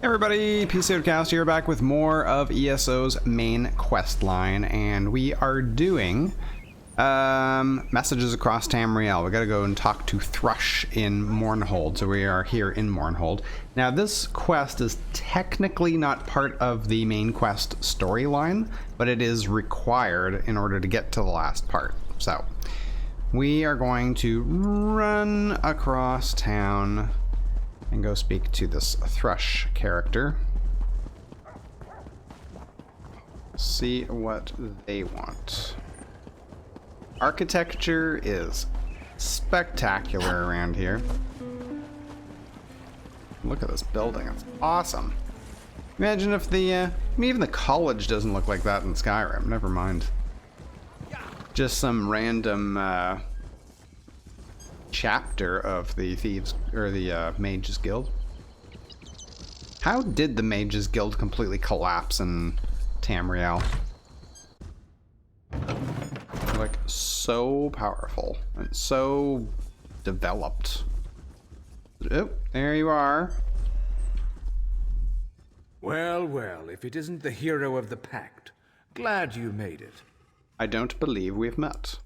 Everybody, PCOcast here, back with more of ESO's main quest line, and we are doing messages across Tamriel. We gotta go and talk to Thrush in Mournhold, so we are here in Mournhold. Now, this quest is technically not part of the main quest storyline, but it is required in order to get to the last part. So, we are going to run across town and go speak to this Thrush character. See what they want. Architecture is spectacular around here. Look at this building, it's awesome. Imagine if the, even the college doesn't look like that in Skyrim, never mind. Just some random, chapter of the Thieves, or the Mages Guild. How did the Mages Guild completely collapse in Tamriel? They're like so powerful and so developed. Oh, there you are. Well, well, if it isn't the hero of the pact, glad you made it. I don't believe we've met.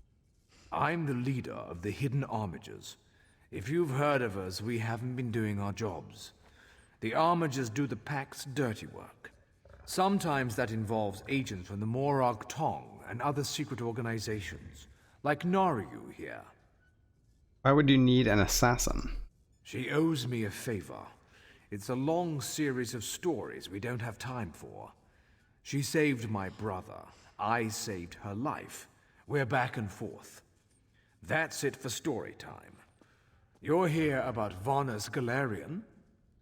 I'm the leader of the Hidden Armigers. If you've heard of us, we haven't been doing our jobs. The Armigers do the Pact's dirty work. Sometimes that involves agents from the Morag Tong and other secret organizations, like Naryu here. Why would you need an assassin? She owes me a favor. It's a long series of stories we don't have time for. She saved my brother. I saved her life. We're back and forth. That's it for story time. You're here about Varna's Galarian?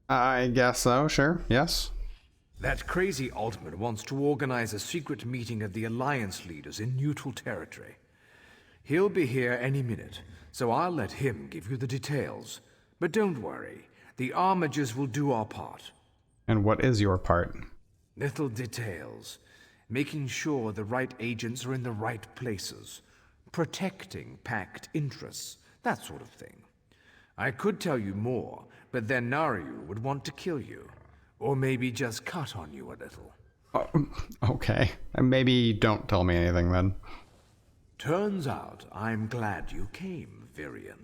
I guess so, sure, yes. That crazy Altman wants to organize a secret meeting of the Alliance leaders in neutral territory. He'll be here any minute, so I'll let him give you the details. But don't worry, the Armigers will do our part. And what is your part? Little details. Making sure the right agents are in the right places. Protecting Pact interests, that sort of thing. I could tell you more, but then Naryu would want to kill you. Or maybe just cut on you a little. Oh, okay. Maybe don't tell me anything then. Turns out I'm glad you came, Virion.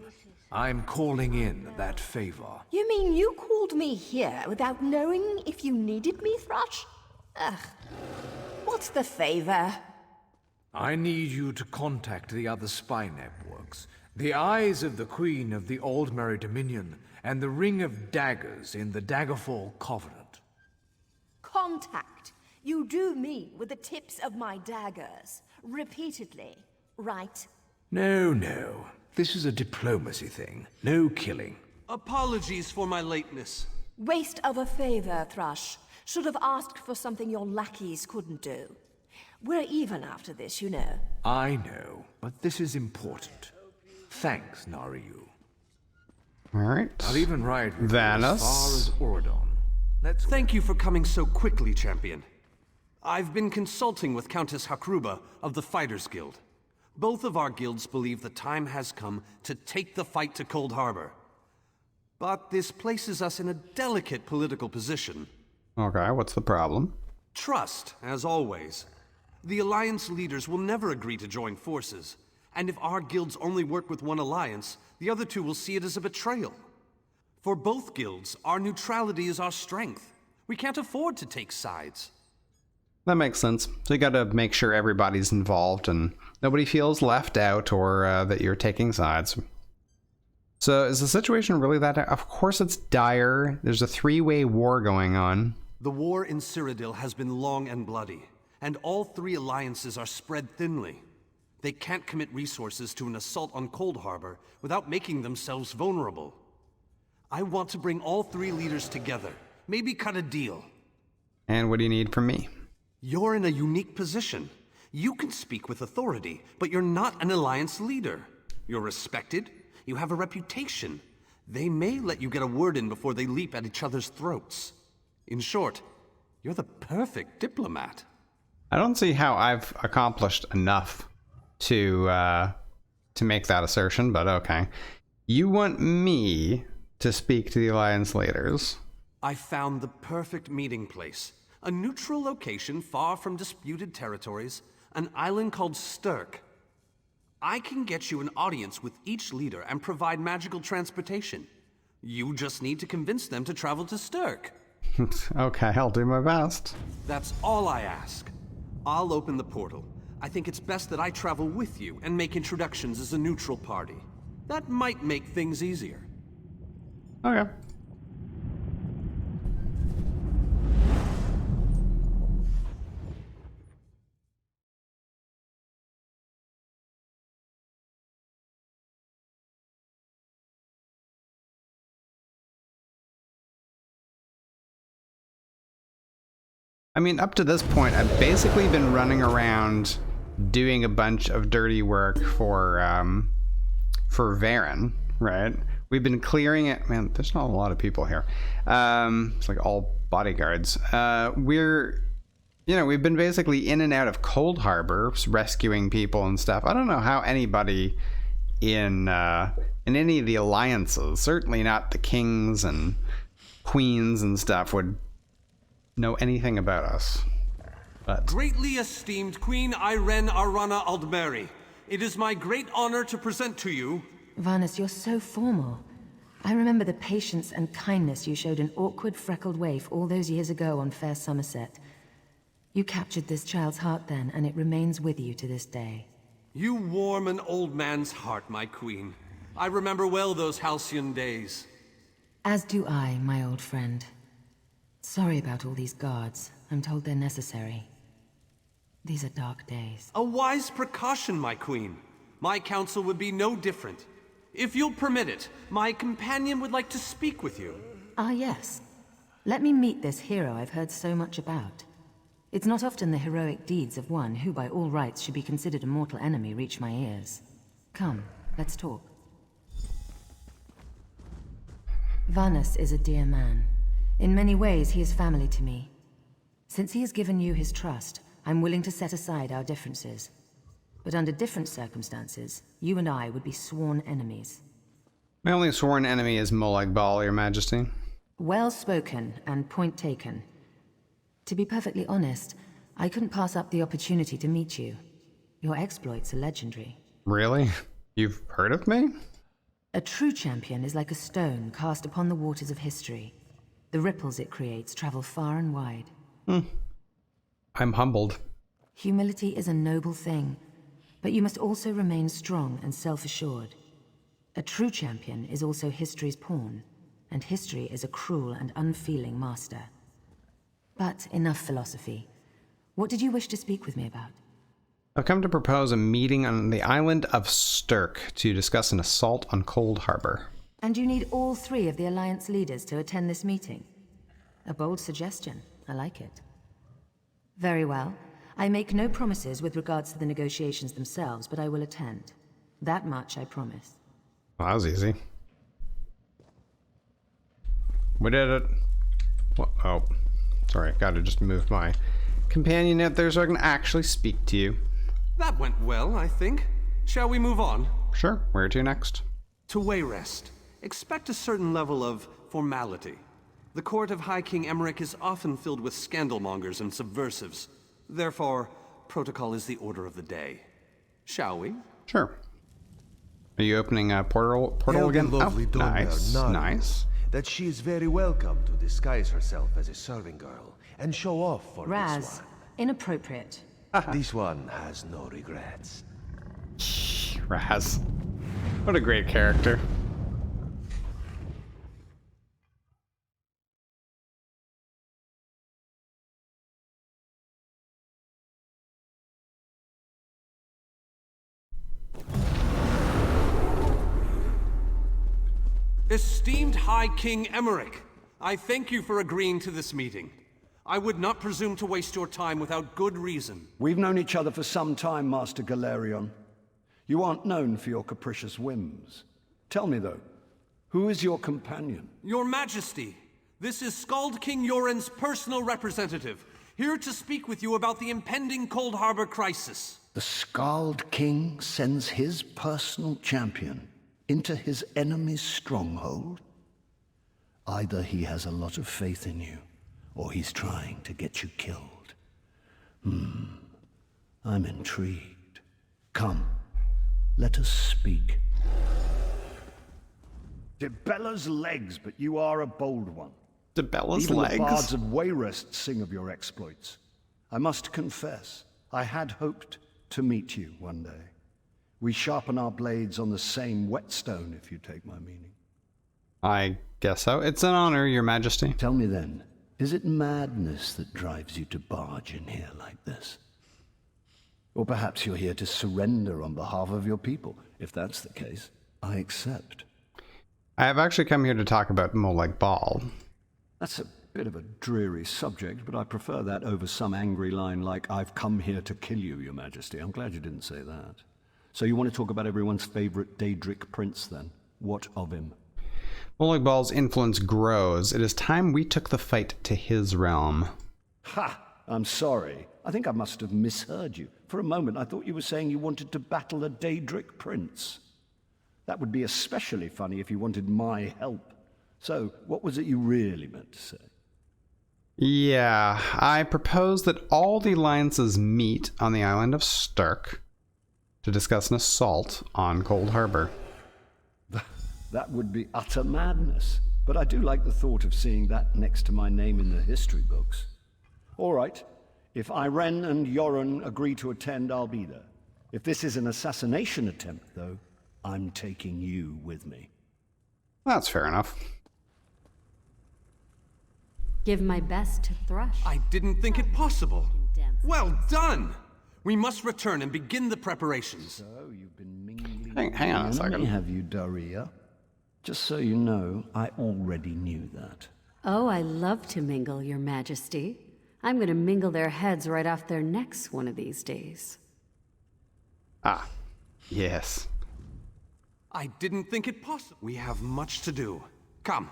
I'm calling in that favor. You mean you called me here without knowing if you needed me, Thrush? Ugh. What's the favor? I need you to contact the other spy networks, the Eyes of the Queen of the Aldmeri Dominion, and the Ring of Daggers in the Daggerfall Covenant. Contact. You do me with the tips of my daggers. Repeatedly, right? No. This is a diplomacy thing. No killing. Apologies for my lateness. Waste of a favor, Thrush. Should have asked for something your lackeys couldn't do. We're even after this, you know. I know, but this is important. Thanks, Naryu. Alright. I'll even ride with Vanis. you as far as Oradon. Thank you for coming so quickly, champion. I've been consulting with Countess Hakruba of the Fighters Guild. Both of our guilds believe the time has come to take the fight to Coldharbor. But this places us in a delicate political position. Okay, what's the problem? Trust, as always. The Alliance leaders will never agree to join forces, and if our guilds only work with one alliance, the other two will see it as a betrayal. For both guilds, our neutrality is our strength. We can't afford to take sides. That makes sense. So you gotta make sure everybody's involved and nobody feels left out or that you're taking sides. So is the situation really that dire? Of course it's dire. There's a three-way war going on. The war in Cyrodiil has been long and bloody, and all three alliances are spread thinly. They can't commit resources to an assault on Coldharbor without making themselves vulnerable. I want to bring all three leaders together, maybe cut a deal. And what do you need from me? You're in a unique position. You can speak with authority, but you're not an alliance leader. You're respected, you have a reputation. They may let you get a word in before they leap at each other's throats. In short, you're the perfect diplomat. I don't see how I've accomplished enough to make that assertion, but okay. You want me to speak to the Alliance leaders? I found the perfect meeting place. A neutral location far from disputed territories, an island called Stirk. I can get you an audience with each leader and provide magical transportation. You just need to convince them to travel to Stirk. Okay, I'll do my best. That's all I ask. I'll open the portal. I think it's best that I travel with you and make introductions as a neutral party. That might make things easier. Okay. I mean, up to this point, I've basically been running around doing a bunch of dirty work for Varen, right? We've been clearing it. Man, there's not a lot of people here. It's like all bodyguards. We've been basically in and out of Coldharbor, rescuing people and stuff. I don't know how anybody in any of the alliances, certainly not the kings and queens and stuff, would know anything about us. But Greatly esteemed Queen Irene Arana Aldmeri, it is my great honor to present to you... Vanus, you're so formal. I remember the patience and kindness you showed an awkward, freckled waif all those years ago on fair Somerset. You captured this child's heart then, and it remains with you to this day. You warm an old man's heart, my queen. I remember well those halcyon days. As do I, my old friend. Sorry about all these guards. I'm told they're necessary. These are dark days. A wise precaution, my queen. My counsel would be no different. If you'll permit it, my companion would like to speak with you. Ah, yes. Let me meet this hero I've heard so much about. It's not often the heroic deeds of one who by all rights should be considered a mortal enemy reach my ears. Come, let's talk. Vanus is a dear man. In many ways, he is family to me. Since he has given you his trust, I'm willing to set aside our differences. But under different circumstances, you and I would be sworn enemies. my only sworn enemy is Molag Bal, Your Majesty. Well spoken, and point taken. To be perfectly honest, I couldn't pass up the opportunity to meet you. Your exploits are legendary. Really? You've heard of me? A true champion is like a stone cast upon the waters of history. The ripples it creates travel far and wide. I'm humbled. Humility is a noble thing, but you must also remain strong and self-assured. A true champion is also history's pawn, and history is a cruel and unfeeling master. But enough philosophy. What did you wish to speak with me about? I've come to propose a meeting on the island of Stirk to discuss an assault on Coldharbor. And you need all three of the Alliance leaders to attend this meeting. A bold suggestion. I like it. Very well. I make no promises with regards to the negotiations themselves, but I will attend. That much I promise. Well, that was easy. We did it. Well, oh, sorry. Gotta just move my companion out there so I can actually speak to you. That went well, I think. Shall we move on? Sure. Where to next? To Wayrest. Expect a certain level of formality. The court of High King Emmerich is often filled with scandalmongers and subversives. Therefore, protocol is the order of the day. Shall we? Sure. Are you opening a portal again? Lovely Oh, nice, nice. That she is very welcome to disguise herself as a serving girl and show off for Raz, inappropriate. this one. This one has no regrets. Raz. What a great character. Esteemed High King Emmerich, I thank you for agreeing to this meeting. I would not presume to waste your time without good reason. We've known each other for some time, Master Galerion. You aren't known for your capricious whims. Tell me, though, who is your companion? Your Majesty, this is Skald King Yoren's personal representative, here to speak with you about the impending Coldharbor crisis. The Skald King sends his personal champion into his enemy's stronghold? Either he has a lot of faith in you, or he's trying to get you killed. I'm intrigued. Come, let us speak. Debella's legs, but you are a bold one. Debella's Even legs? the bards of Wayrest sing of your exploits. I must confess, I had hoped to meet you one day. We sharpen our blades on the same whetstone, if you take my meaning. I guess so. It's an honor, Your Majesty. Tell me then, is it madness that drives you to barge in here like this? Or perhaps you're here to surrender on behalf of your people. If that's the case, I accept. I have actually come here to talk about Molag Bal. That's a bit of a dreary subject, but I prefer that over some angry line like, "I've come here to kill you, Your Majesty." I'm glad you didn't say that. So you want to talk about everyone's favorite Daedric prince, then? What of him? Molag Bal's influence grows. It is time we took the fight to his realm. Ha! I'm sorry. I think I must have misheard you. For a moment, I thought you were saying you wanted to battle a Daedric prince. That would be especially funny if you wanted my help. So, what was it you really meant to say? Yeah, I propose that all the alliances meet on the island of Stirk to discuss an assault on Coldharbor. That would be utter madness. But I do like the thought of seeing that next to my name in the history books. All right. If Irene and Yoren agree to attend, I'll be there. If this is an assassination attempt, though, I'm taking you with me. That's fair enough. Give my best to Thrush. I didn't think it possible. Well done! We must return and begin the preparations. So, you've been mingling... Hang on a second. Have you, Daria? Just so you know, I already knew that. Oh, I love to mingle, Your Majesty. I'm gonna mingle their heads right off their necks one of these days. Ah, yes. I didn't think it possible. We have much to do. Come.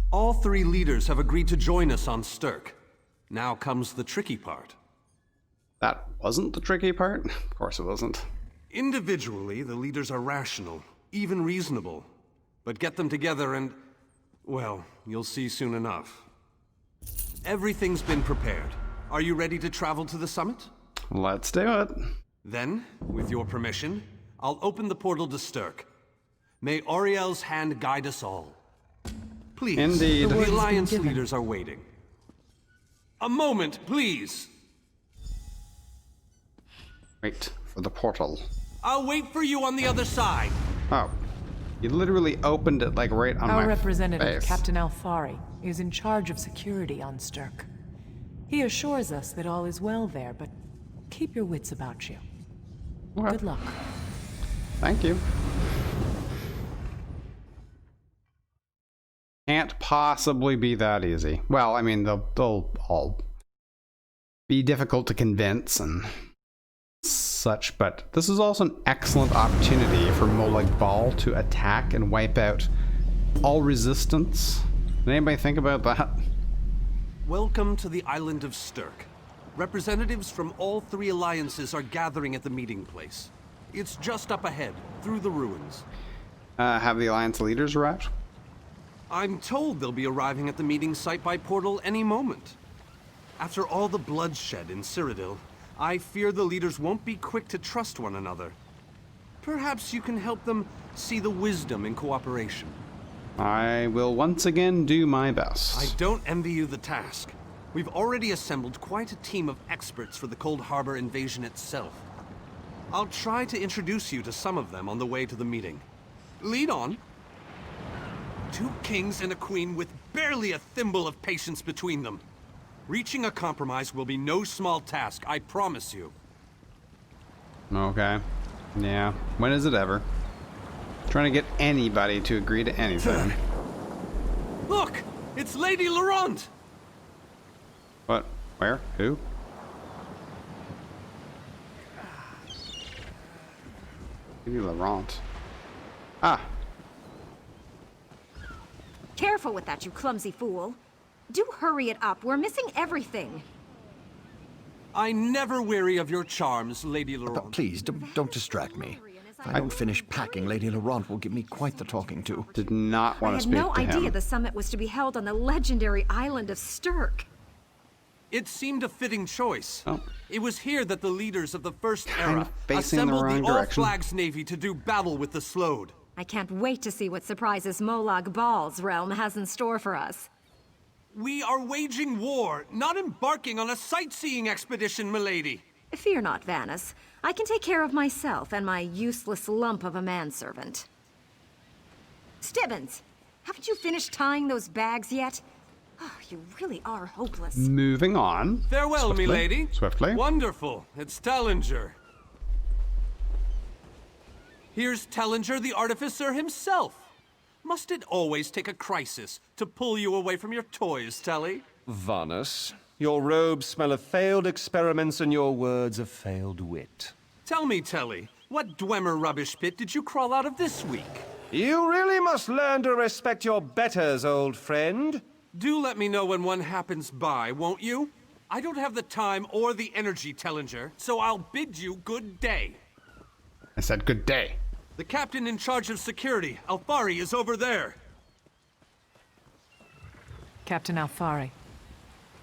All three leaders have agreed to join us on Stirk. Now comes the tricky part. That wasn't the tricky part? Of course it wasn't. Individually, the leaders are rational, even reasonable. But get them together and, well, you'll see soon enough. Everything's been prepared. Are you ready to travel to the summit? Let's do it. Then, with your permission, I'll open the portal to Stirk. May Auriel's hand guide us all. Please, Indeed. the Alliance leaders are waiting. A moment, please! Wait for the portal. I'll wait for you on the other side. Oh. You literally opened it like right on my Our representative, face. Captain Alfari, is in charge of security on Stirk. He assures us that all is well there, but keep your wits about you. Okay. Good luck. Thank you. Can't possibly be that easy. Well, I mean, they'll all be difficult to convince and such, but this is also an excellent opportunity for Molag Bal to attack and wipe out all resistance. Did anybody think about that? Welcome to the island of Stirk. Representatives from all three alliances are gathering at the meeting place. It's just up ahead, through the ruins. Have the Alliance leaders arrived? I'm told they'll be arriving at the meeting site by portal any moment. After all the bloodshed in Cyrodiil, I fear the leaders won't be quick to trust one another. Perhaps you can help them see the wisdom in cooperation. I will once again do my best. I don't envy you the task. We've already assembled quite a team of experts for the Coldharbor invasion itself. I'll try to introduce you to some of them on the way to the meeting. Lead on. 2 kings and a queen with barely a thimble of patience between them. Reaching a compromise will be no small task, I promise you. Okay. Yeah. When is it ever? Trying to get anybody to agree to anything. Look! It's Lady Laurent! What? Where? Who? Lady Laurent. Careful with that, you clumsy fool. Do hurry it up. We're missing everything. I never weary of your charms, Lady Laurent. Please, don't distract me. If I don't finish packing, Lady Laurent will give me quite the talking to. Did not want to speak to him. I had no idea the summit was to be held on the legendary island of Stirk. It seemed a fitting choice. Oh. It was here that the leaders of the First Kind Era of facing the assembled wrong the direction. All-Flags Navy to do battle with the Slode. I can't wait to see what surprises Molag Bal's realm has in store for us. We are waging war, not embarking on a sightseeing expedition, milady. Fear not, Vanus. I can take care of myself and my useless lump of a manservant. Stibbons, haven't you finished tying those bags yet? Oh, you really are hopeless. Moving on. Farewell, Swiftly. milady. Swiftly. Wonderful. It's Tellinger. Here's Tellinger, the artificer himself. Must it always take a crisis to pull you away from your toys, Telly? Vanus, your robes smell of failed experiments and your words of failed wit. Tell me, Telly, what Dwemer rubbish pit did you crawl out of this week? You really must learn to respect your betters, old friend. Do let me know when one happens by, won't you? I don't have the time or the energy, Tellinger, so I'll bid you good day. I said good day. The captain in charge of security, Alfari, is over there. Captain Alfari,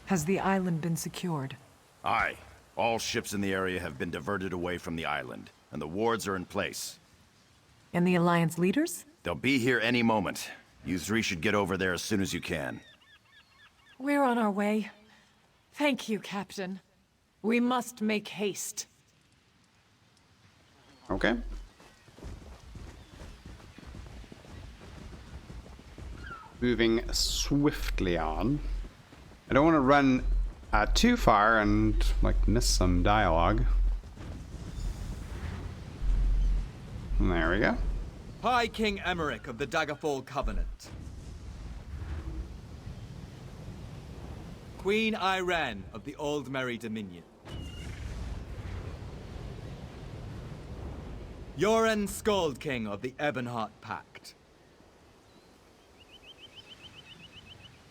has the island been secured? Aye. All ships in the area have been diverted away from the island, and the wards are in place. And the Alliance leaders? They'll be here any moment. You three should get over there as soon as you can. We're on our way. Thank you, Captain. We must make haste. Okay. Moving swiftly on. I don't want to run too far and like miss some dialogue. There we go. High King Emmerich of the Daggerfall Covenant. Queen Irene of the Old Merry Dominion. Yoren Skald King of the Ebonheart Pact.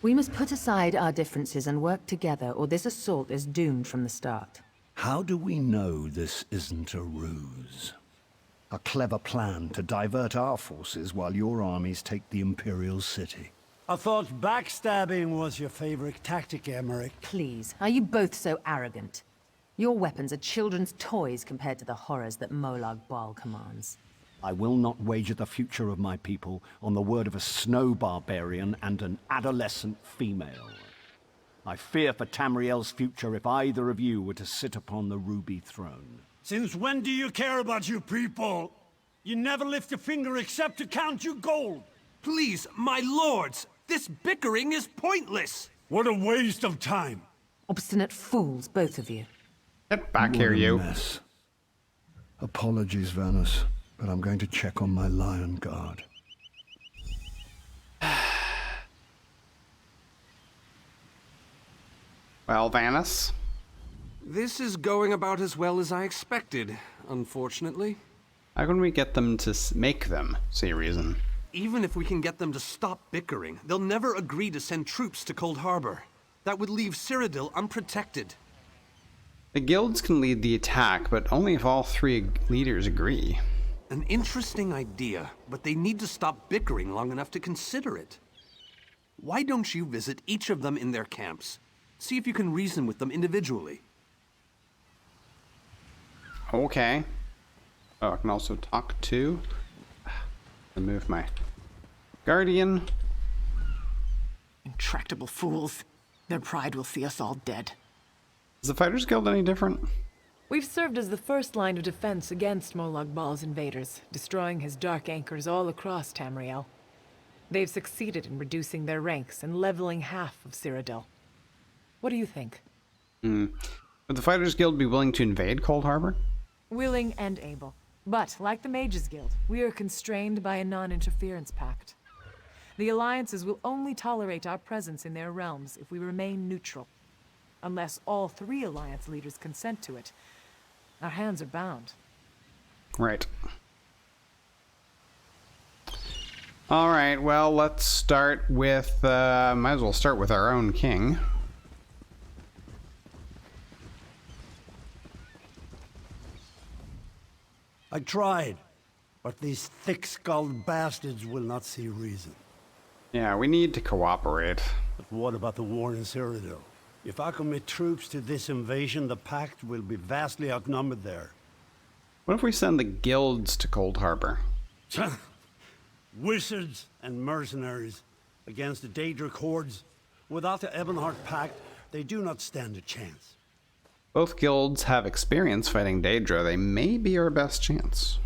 We must put aside our differences and work together, or this assault is doomed from the start. How do we know this isn't a ruse? A clever plan to divert our forces while your armies take the Imperial City. I thought backstabbing was your favorite tactic, Emmerich. Please, are you both so arrogant? Your weapons are children's toys compared to the horrors that Molag Bal commands. I will not wager the future of my people on the word of a snow barbarian and an adolescent female. I fear for Tamriel's future if either of you were to sit upon the ruby throne. Since when do you care about your people? You never lift a finger except to count your gold. Please, my lords, this bickering is pointless. What a waste of time. Obstinate fools, both of you. Get back here, What a you. mess. Apologies, Vanus, but I'm going to check on my lion guard. Well, Vanus. This is going about as well as I expected, unfortunately. How can we get them to make them see reason? Even if we can get them to stop bickering, they'll never agree to send troops to Coldharbor. That would leave Cyrodiil unprotected. The guilds can lead the attack, but only if all three leaders agree. An interesting idea, but they need to stop bickering long enough to consider it. Why don't you visit each of them in their camps? See if you can reason with them individually. Okay. Oh, I can also talk to... Remove my guardian. Intractable fools. Their pride will see us all dead. Is the Fighters Guild any different? We've served as the first line of defense against Molag Bal's invaders, destroying his dark anchors all across Tamriel. They've succeeded in reducing their ranks and leveling half of Cyrodiil. What do you think? Would the Fighters Guild be willing to invade Coldharbor? Willing and able. But, like the Mages Guild, we are constrained by a non-interference pact. The alliances will only tolerate our presence in their realms if we remain neutral. Unless all three alliance leaders consent to it, our hands are bound. Right. Alright, well, let's start with, might as well start with our own king. I tried, but these thick-skulled bastards will not see reason. Yeah, we need to cooperate. But what about the war in Cyrodiil? If I commit troops to this invasion, the Pact will be vastly outnumbered there. What if we send the guilds to Coldharbor? Wizards and mercenaries against the Daedric hordes. Without the Ebonheart Pact, they do not stand a chance. Both guilds have experience fighting Daedra. They may be our best chance.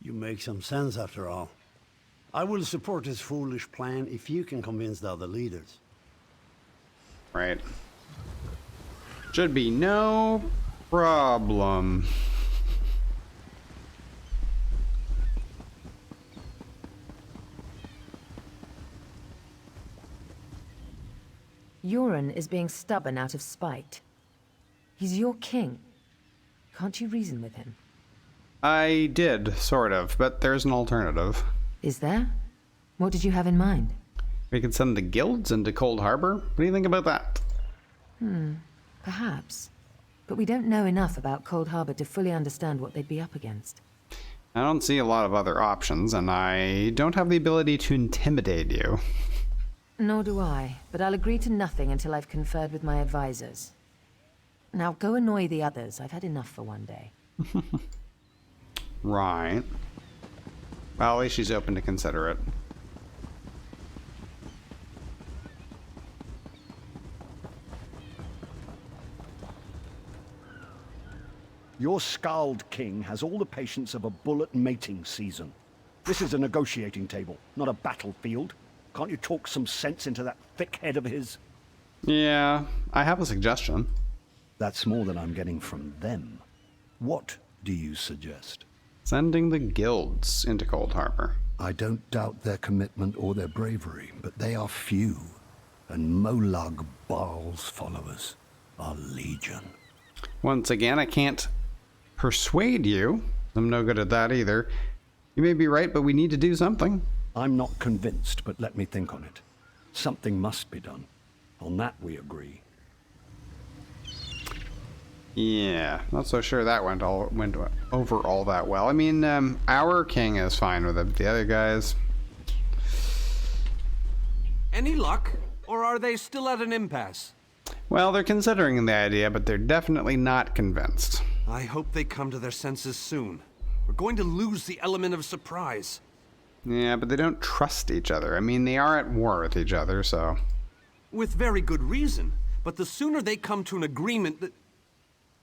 You make some sense after all. I will support this foolish plan if you can convince the other leaders. Right. Should be no problem. Yoren is being stubborn out of spite. He's your king. Can't you reason with him? I did, sort of, but there's an alternative. Is there? What did you have in mind? We could send the guilds into Coldharbor. What do you think about that? Perhaps. But we don't know enough about Coldharbor to fully understand what they'd be up against. I don't see a lot of other options, and I don't have the ability to intimidate you. Nor do I, but I'll agree to nothing until I've conferred with my advisors. Now go annoy the others. I've had enough for one day. Right. Well, at least she's open to consider it. Your Skald king has all the patience of a bullet mating season. This is a negotiating table, not a battlefield. Can't you talk some sense into that thick head of his? Yeah, I have a suggestion. That's more than I'm getting from them. What do you suggest? Sending the guilds into Coldharbor. I don't doubt their commitment or their bravery, but they are few, and Molag Baal's followers are legion. Once again, I can't persuade you. I'm no good at that either. You may be right, but we need to do something. I'm not convinced, but let me think on it. Something must be done. On that we agree. Yeah, not so sure that went over all that well. I mean, our king is fine with it. The other guys... Any luck? Or are they still at an impasse? Well, they're considering the idea, but they're definitely not convinced. I hope they come to their senses soon. We're going to lose the element of surprise. Yeah, but they don't trust each other. I mean, they are at war with each other, so... With very good reason. But the sooner they come to an agreement that...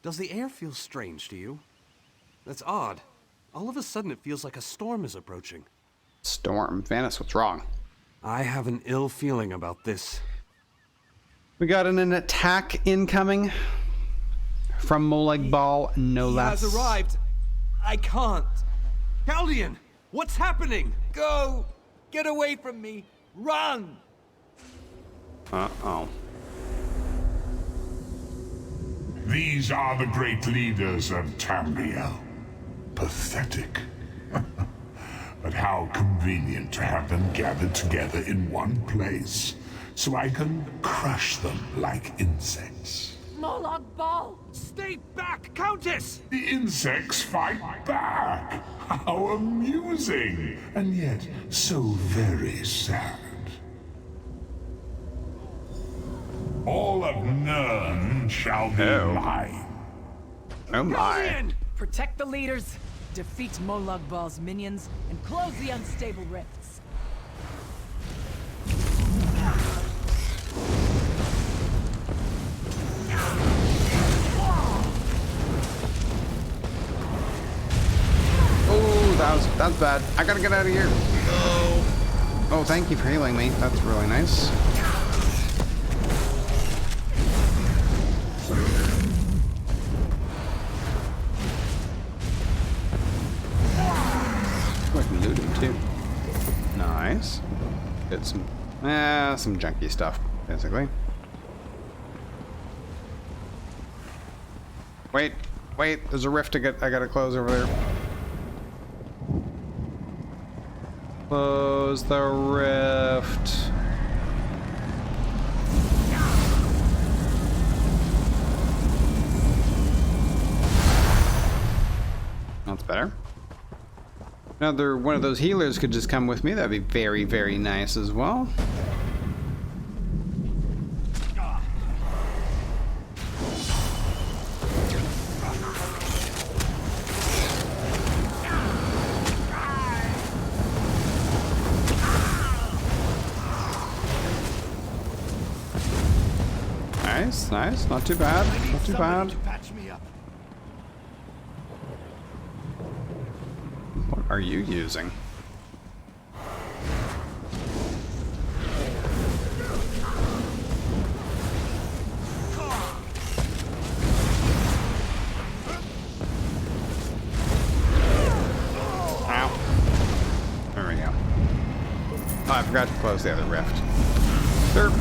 Does the air feel strange to you? That's odd. All of a sudden it feels like a storm is approaching. Storm? Vanis, what's wrong? I have an ill feeling about this. We got an attack incoming from Molag Baal, no less. He has arrived. I can't. Chaldean, what's happening? Go! Get away from me! Run! Uh-oh. These are the great leaders of Tamriel. Pathetic. But how convenient to have them gathered together in one place, so I can crush them like insects. Molag Bal! Stay back, Countess! The insects fight back! How amusing! And yet, so very sad. All of Nirn shall be mine. Oh my. Protect the leaders, defeat Molag Bal's minions, and close the unstable rifts. Oh, that's bad. I gotta get out of here. Oh, thank you for healing me. That's really nice. I can loot him too. Nice. Get some junky stuff, basically. Wait, there's a rift I gotta close over there. Close the rift. That's better. Another one of those healers could just come with me. That'd be very, very nice as well. Nice, nice. Not too bad. Not too bad. What are you using? Ow. There we go. Oh, I forgot to close the other rift. Sure.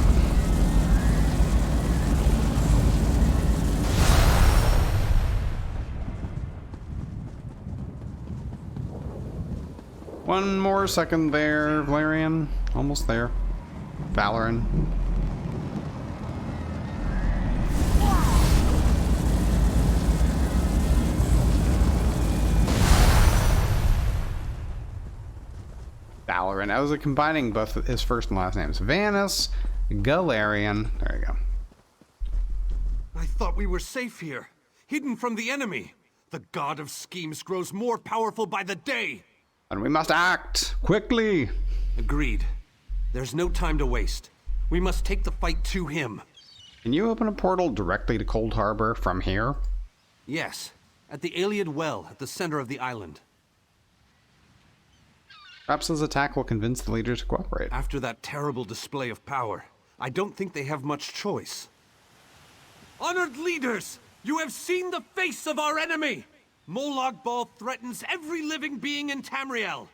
One more second there, Valerian. Almost there. Valoran. Valoran. I was combining both his first and last names. Vanus, Galarian. There you go. I thought we were safe here, hidden from the enemy. The god of schemes grows more powerful by the day. And we must act quickly. Agreed. There's no time to waste. We must take the fight to him. Can you open a portal directly to Coldharbor from here? Yes, at the Iliad Well at the center of the island. Perhaps his attack will convince the leaders to cooperate. After that terrible display of power, I don't think they have much choice. Honored leaders, you have seen the face of our enemy! Molag Bal threatens every living being in Tamriel.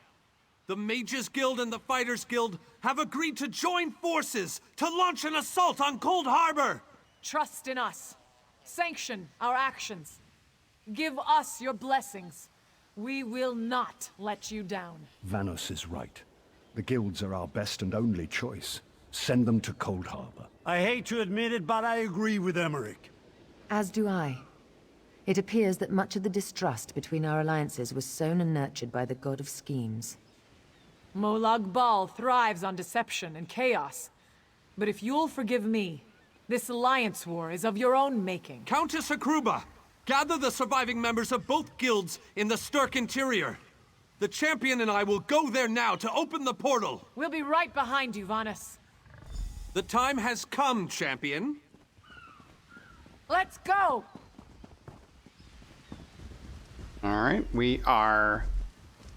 The Mages Guild and the Fighters Guild have agreed to join forces to launch an assault on Coldharbor. Trust in us. Sanction our actions. Give us your blessings. We will not let you down. Vanos is right. The guilds are our best and only choice. Send them to Coldharbor. I hate to admit it, but I agree with Emmerich. As do I. It appears that much of the distrust between our alliances was sown and nurtured by the god of schemes. Molag Bal thrives on deception and chaos. But if you'll forgive me, this alliance war is of your own making. Countess Akruba, gather the surviving members of both guilds in the Stirk interior. The champion and I will go there now to open the portal. We'll be right behind you, Vanus. The time has come, champion. Let's go! Alright, we are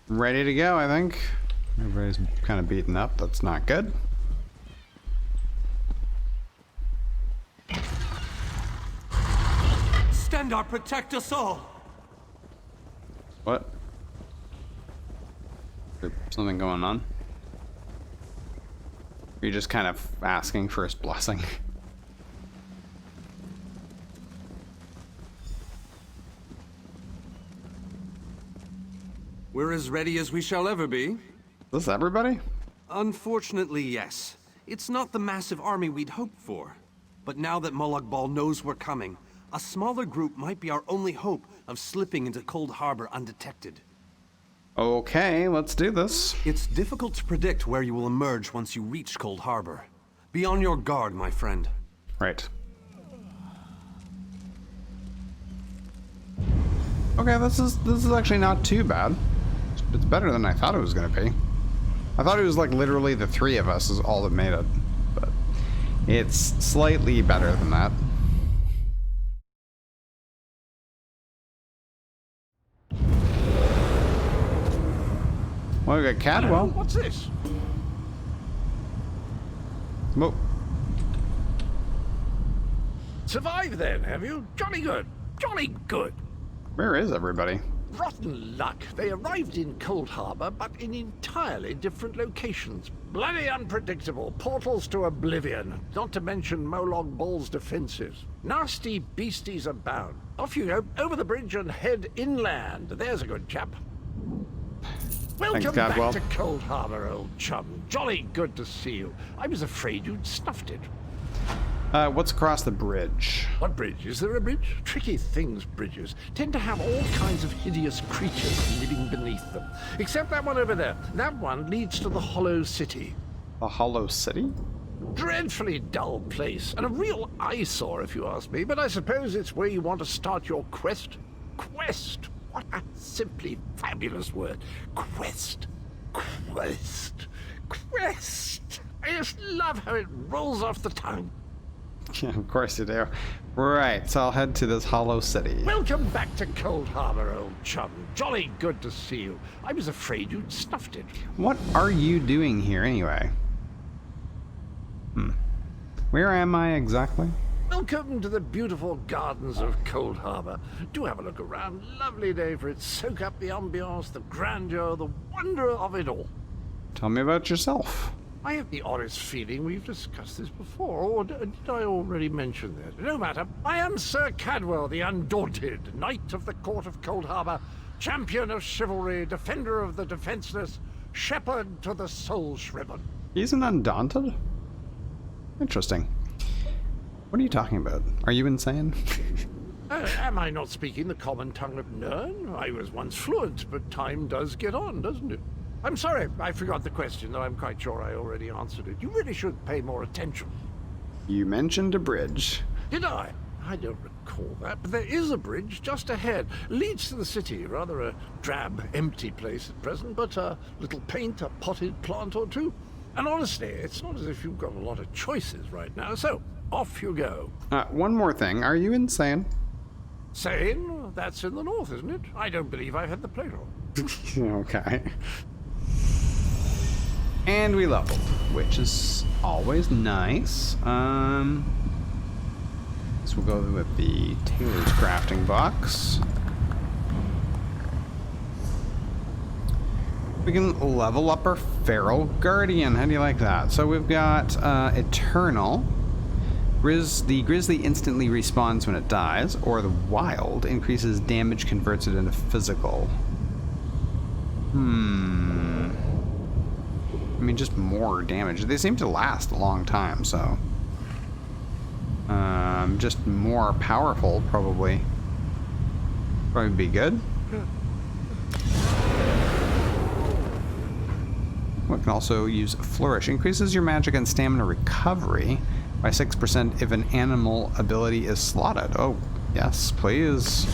ready to go, I think. Everybody's kind of beaten up. That's not good. Stendarr, protect us all! What? Is there something going on? Are you just kind of asking for his blessing? We're as ready as we shall ever be. Is this everybody? Unfortunately, yes. It's not the massive army we'd hoped for. But now that Molag Bal knows we're coming, a smaller group might be our only hope of slipping into Coldharbor undetected. Okay, let's do this. It's difficult to predict where you will emerge once you reach Coldharbor. Be on your guard, my friend. Right. Okay, this is actually not too bad. It's better than I thought it was gonna be. I thought it was like literally the three of us is all that made it, but it's slightly better than that. Well, we got Cadwell. What's this? Whoa. Survived then, have you? Jolly good. Jolly good. Where is everybody? Rotten luck. They arrived in Coldharbor, but in entirely different locations. Bloody unpredictable. Portals to oblivion. Not to mention Molag Bal's defenses. Nasty beasties abound. Off you go, over the bridge and head inland. There's a good chap. Welcome Thanks, back to Coldharbor, old chum. Jolly good to see you. I was afraid you'd snuffed it. What's across the bridge? What bridge? Is there a bridge? Tricky things, bridges. Tend to have all kinds of hideous creatures living beneath them. Except that one over there. That one leads to the Hollow City. The Hollow City? Dreadfully dull place, and a real eyesore if you ask me, but I suppose it's where you want to start your quest. Quest! What a simply fabulous word. Quest. Quest. Quest. I just love how it rolls off the tongue. Yeah, of course you do. Right, so I'll head to this Hollow City. Welcome back to Coldharbor, old chum. Jolly good to see you. I was afraid you'd snuffed it. What are you doing here anyway? Where am I exactly? Welcome to the beautiful gardens of Coldharbor. Do have a look around. Lovely day for it. Soak up the ambiance, the grandeur, the wonder of it all. Tell me about yourself. I have the oddest feeling we've discussed this before, or did I already mention that? No matter. I am Sir Cadwell, the Undaunted, Knight of the Court of Coldharbor, champion of chivalry, defender of the defenseless, shepherd to the soul-shriven. He's an Undaunted? Interesting. What are you talking about? Are you insane? Am I not speaking the common tongue of Nirn? I was once fluent, but time does get on, doesn't it? I'm sorry, I forgot the question, though I'm quite sure I already answered it. You really should pay more attention. You mentioned a bridge. Did I? I don't recall that, but there is a bridge just ahead. Leads to the city. Rather a drab, empty place at present, but a little paint, a potted plant or two. And honestly, it's not as if you've got a lot of choices right now, so off you go. One more thing. Are you insane? Sane? That's in the north, isn't it? I don't believe I've had the pleasure. Okay. And we leveled, which is always nice. So we'll go with the Tailor's Crafting Box. We can level up our Feral Guardian. How do you like that? So we've got Eternal. The Grizzly instantly respawns when it dies, or the Wild increases damage, converts it into physical. I mean, just more damage. They seem to last a long time, so... just more powerful, probably. Probably be good. We can also use Flourish. Increases your magic and stamina recovery by 6% if an animal ability is slotted. Oh, yes, please.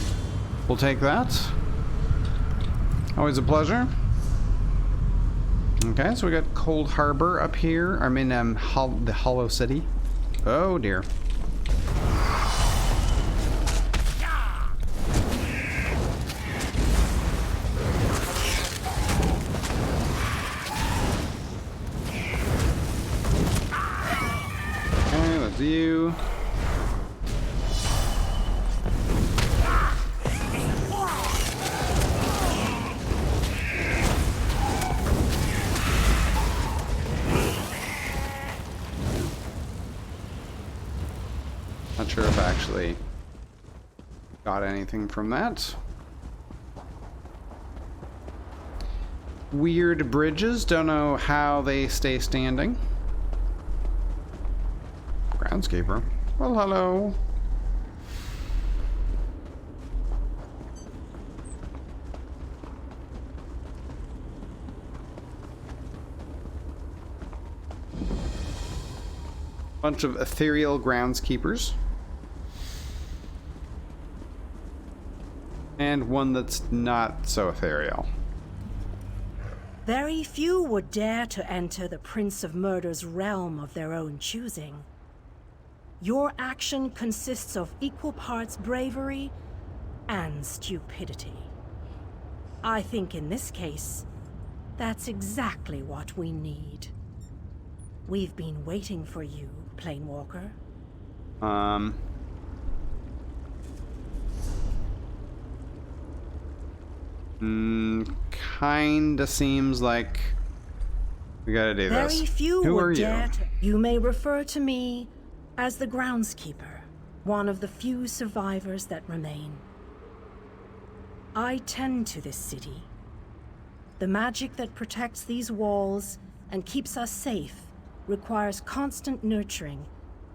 We'll take that. Always a pleasure. Okay, so we got Coldharbor up here. I mean, the Hollow City. Oh dear. Okay, that's you. Not sure if I actually got anything from that. Weird bridges, don't know how they stay standing. Groundskeeper. Well, hello. Bunch of ethereal groundskeepers. And one that's not so ethereal. Very few would dare to enter the Prince of Murder's realm of their own choosing. Your action consists of equal parts bravery and stupidity. I think in this case, that's exactly what we need. We've been waiting for you, Planewalker. Kinda seems like we gotta do this. Very few Who would are dare you? to. You may refer to me as the Groundskeeper, one of the few survivors that remain. I tend to this city. The magic that protects these walls and keeps us safe requires constant nurturing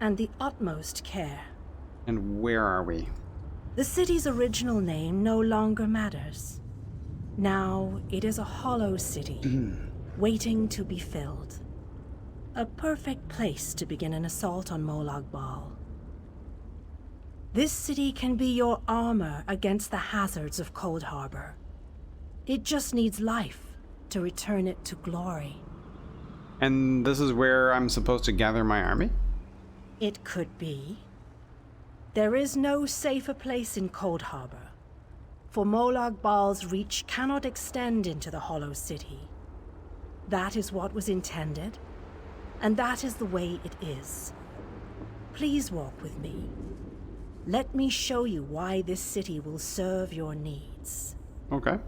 and the utmost care. And where are we? The city's original name no longer matters. Now it is a hollow city, waiting to be filled. A perfect place to begin an assault on Molag Bal. This city can be your armor against the hazards of Coldharbor. It just needs life to return it to glory. And this is where I'm supposed to gather my army? It could be. There is no safer place in Coldharbor, for Molag Bal's reach cannot extend into the Hollow City. That is what was intended, and that is the way it is. Please walk with me. Let me show you why this city will serve your needs. Okay.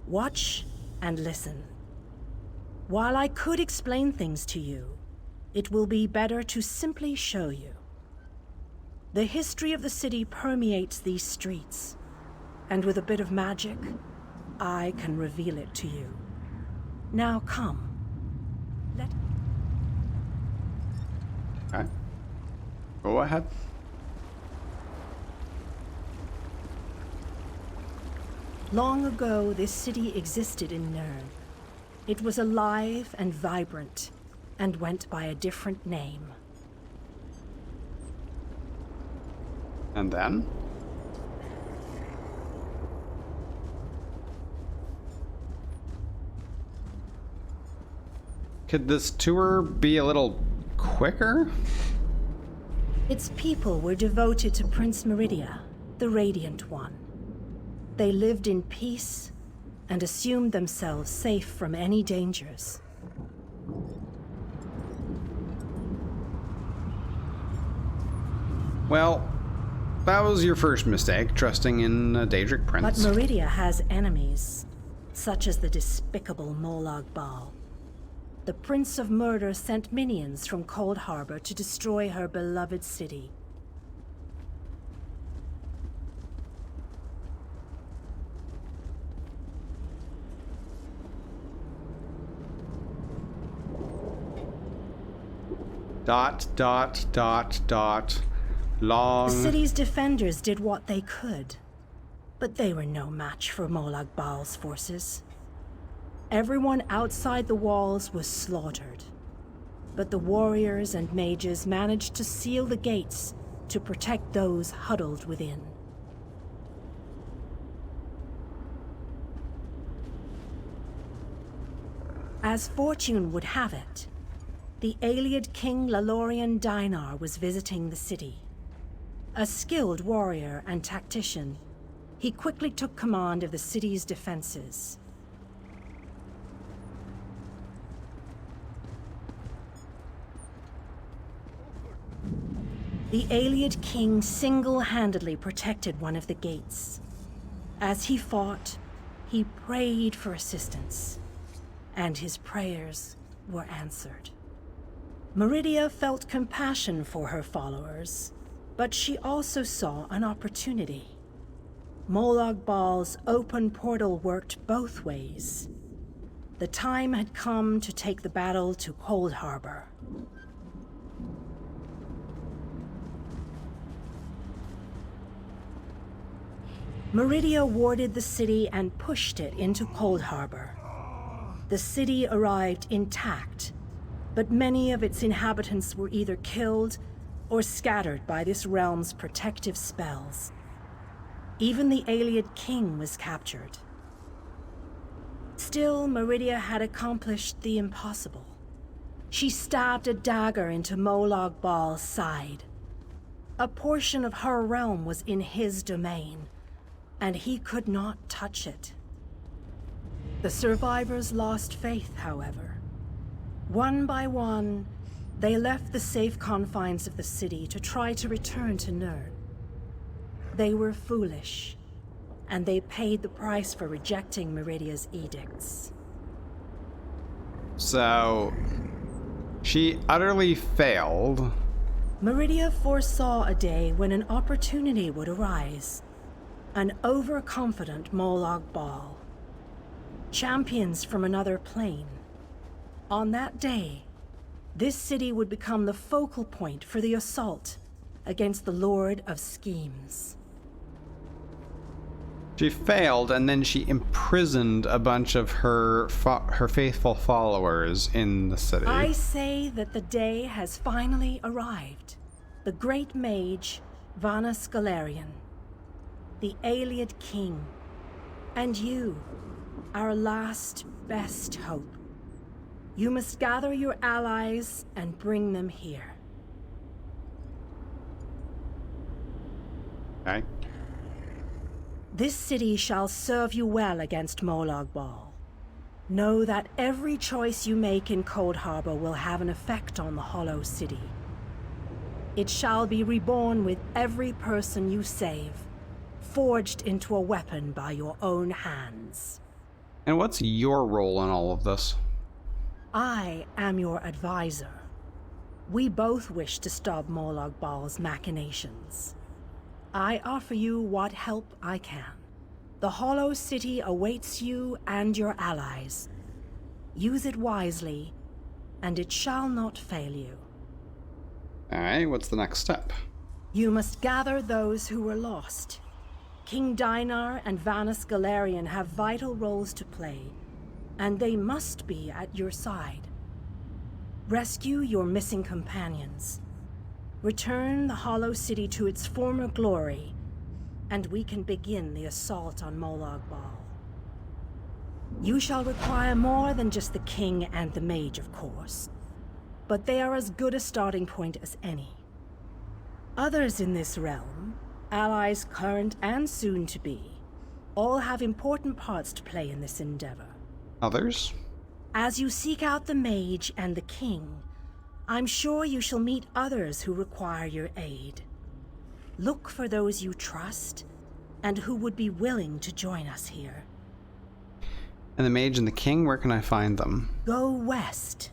Watch and listen. While I could explain things to you, it will be better to simply show you. The history of the city permeates these streets, and with a bit of magic, I can reveal it to you. Now come. Okay. Go ahead. Long ago, this city existed in Nirn. It was alive and vibrant, and went by a different name. And then? Could this tour be a little quicker? Its people were devoted to Prince Meridia, the Radiant One. They lived in peace and assumed themselves safe from any dangers. Well, that was your first mistake, trusting in a Daedric prince. But Meridia has enemies, such as the despicable Molag Bal. The Prince of Murder sent minions from Coldharbor to destroy her beloved city. Long. The city's defenders did what they could, but they were no match for Molag Bal's forces. Everyone outside the walls was slaughtered, but the warriors and mages managed to seal the gates to protect those huddled within. As fortune would have it, the Ayleid King Lalorian Dainar was visiting the city. A skilled warrior and tactician, he quickly took command of the city's defenses. The Ayleid King single-handedly protected one of the gates. As he fought, he prayed for assistance, and his prayers were answered. Meridia felt compassion for her followers, but she also saw an opportunity. Molag Bal's open portal worked both ways. The time had come to take the battle to Coldharbor. Meridia warded the city and pushed it into Coldharbor. The city arrived intact, but many of its inhabitants were either killed or scattered by this realm's protective spells. Even the Ayleid King was captured. Still, Meridia had accomplished the impossible. She stabbed a dagger into Molag Bal's side. A portion of her realm was in his domain, and he could not touch it. The survivors lost faith, however. One by one, they left the safe confines of the city to try to return to Nirn. They were foolish, and they paid the price for rejecting Meridia's edicts. So, she utterly failed. Meridia foresaw a day when an opportunity would arise. An overconfident Molag Bal. champions from another plane. On that day, this city would become the focal point for the assault against the Lord of Schemes. She failed, and then she imprisoned a bunch of her faithful followers in the city. I say that the day has finally arrived. The great mage, Vanus Galerian, the Ayleid king, and you, our last best hope. You must gather your allies and bring them here. Okay. This city shall serve you well against Molag Bal. Know that every choice you make in Coldharbor will have an effect on the Hollow City. It shall be reborn with every person you save, forged into a weapon by your own hands. And what's your role in all of this? I am your advisor. We both wish to stop Molag Bal's machinations. I offer you what help I can. The Hollow City awaits you and your allies. Use it wisely, and it shall not fail you. Alright, what's the next step? You must gather those who were lost. King Dinar and Vanus Galerian have vital roles to play, and they must be at your side. Rescue your missing companions. Return the Hollow City to its former glory, and we can begin the assault on Molag Bal. You shall require more than just the king and the mage, of course, but they are as good a starting point as any. Others in this realm, allies current and soon to be, all have important parts to play in this endeavor. Others? As you seek out the mage and the king, I'm sure you shall meet others who require your aid. Look for those you trust, and who would be willing to join us here. And the mage and the king, where can I find them? Go west,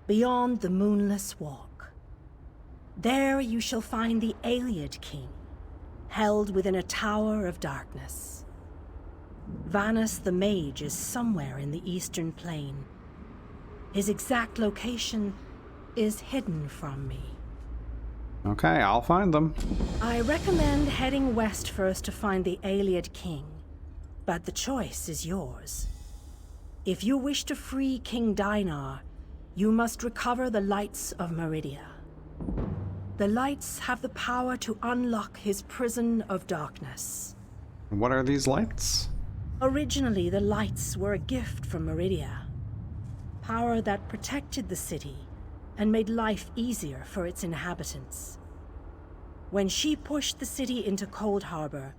beyond the Moonless Walk. There you shall find the Ayleid king, held within a tower of darkness. Vanus the mage is somewhere in the eastern plain. His exact location is hidden from me. Okay, I'll find them. I recommend heading west first to find the Ayleid king, but the choice is yours. If you wish to free King Dinar, you must recover the lights of Meridia. The lights have the power to unlock his prison of darkness. What are these lights? Originally, the lights were a gift from Meridia. Power that protected the city and made life easier for its inhabitants. When she pushed the city into Coldharbor,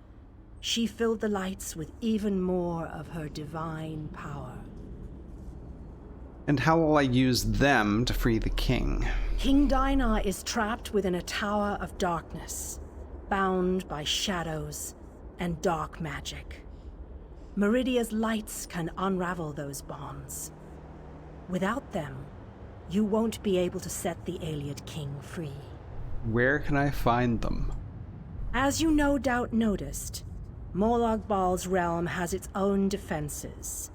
she filled the lights with even more of her divine power. And how will I use them to free the king? King Dinar is trapped within a tower of darkness, bound by shadows and dark magic. Meridia's lights can unravel those bonds. Without them, you won't be able to set the Ayleid king free. Where can I find them? As you no doubt noticed, Molag Bal's realm has its own defenses.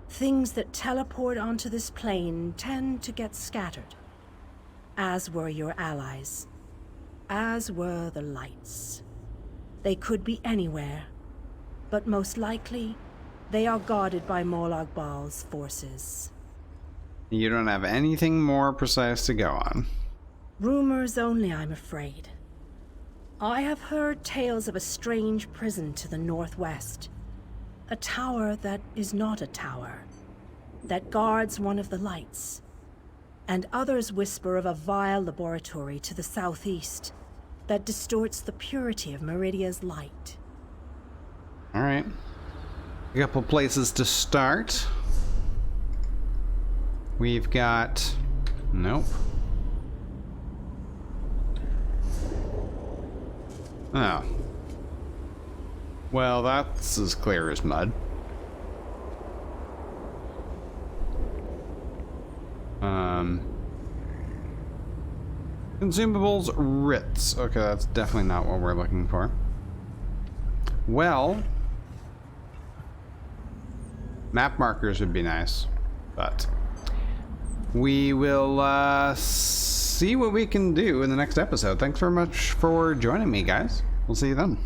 Things that teleport onto this plane tend to get scattered. As were your allies. As were the lights. They could be anywhere, but most likely, they are guarded by Molag Bal's forces. You don't have anything more precise to go on. Rumors only, I'm afraid. I have heard tales of a strange prison to the northwest. A tower that is not a tower, that guards one of the lights. And others whisper of a vile laboratory to the southeast that distorts the purity of Meridia's light. Alright. A couple places to start. We've got... Nope. Oh. Well, that's as clear as mud. Consumables, writs. Okay, that's definitely not what we're looking for. Well... Map markers would be nice, but we will see what we can do in the next episode. Thanks very much for joining me, guys. We'll see you then.